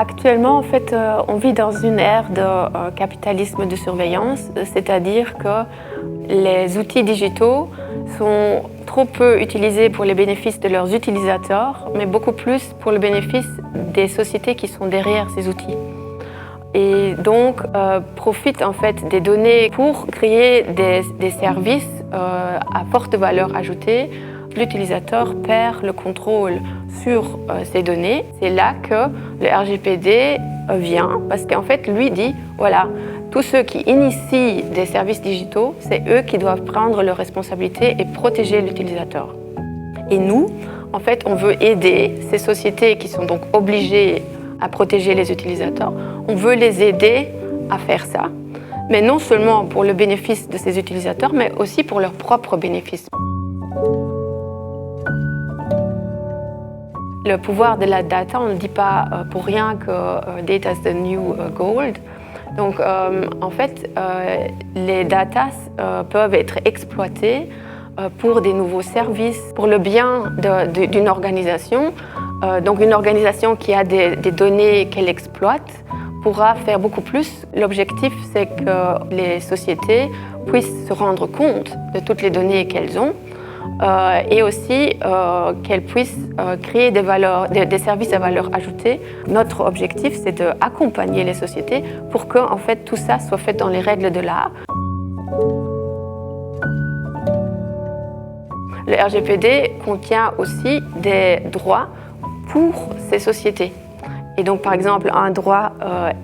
Actuellement, en fait, on vit dans une ère de capitalisme de surveillance, c'est-à-dire que les outils digitaux sont trop peu utilisés pour les bénéfices de leurs utilisateurs, mais beaucoup plus pour le bénéfice des sociétés qui sont derrière ces outils. Et donc, profitent en fait des données pour créer des services à forte valeur ajoutée. L'utilisateur perd le contrôle sur ces données. C'est là que le RGPD vient, parce qu'en fait, lui dit, voilà, tous ceux qui initient des services digitaux, c'est eux qui doivent prendre leurs responsabilités et protéger l'utilisateur. Et nous, en fait, on veut aider ces sociétés qui sont donc obligées à protéger les utilisateurs. On veut les aider à faire ça, mais non seulement pour le bénéfice de ces utilisateurs, mais aussi pour leur propre bénéfice. Le pouvoir de la data, on ne dit pas pour rien que data is the new gold. Donc, en fait, les datas peuvent être exploitées pour des nouveaux services, pour le bien d'une organisation. Donc, une organisation qui a des données qu'elle exploite pourra faire beaucoup plus. L'objectif, c'est que les sociétés puissent se rendre compte de toutes les données qu'elles ont. Et aussi qu'elles puissent créer des services à valeur ajoutée. Notre objectif, c'est d'accompagner les sociétés pour que en fait, tout ça soit fait dans les règles de l'art. Le RGPD contient aussi des droits pour ces sociétés. Et donc, par exemple, un droit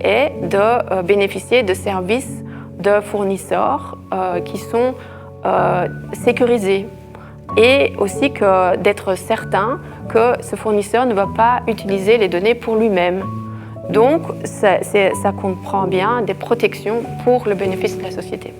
est de bénéficier de services de fournisseurs qui sont sécurisés. Et aussi d'être certain que ce fournisseur ne va pas utiliser les données pour lui-même. Donc, ça comprend bien des protections pour le bénéfice de la société.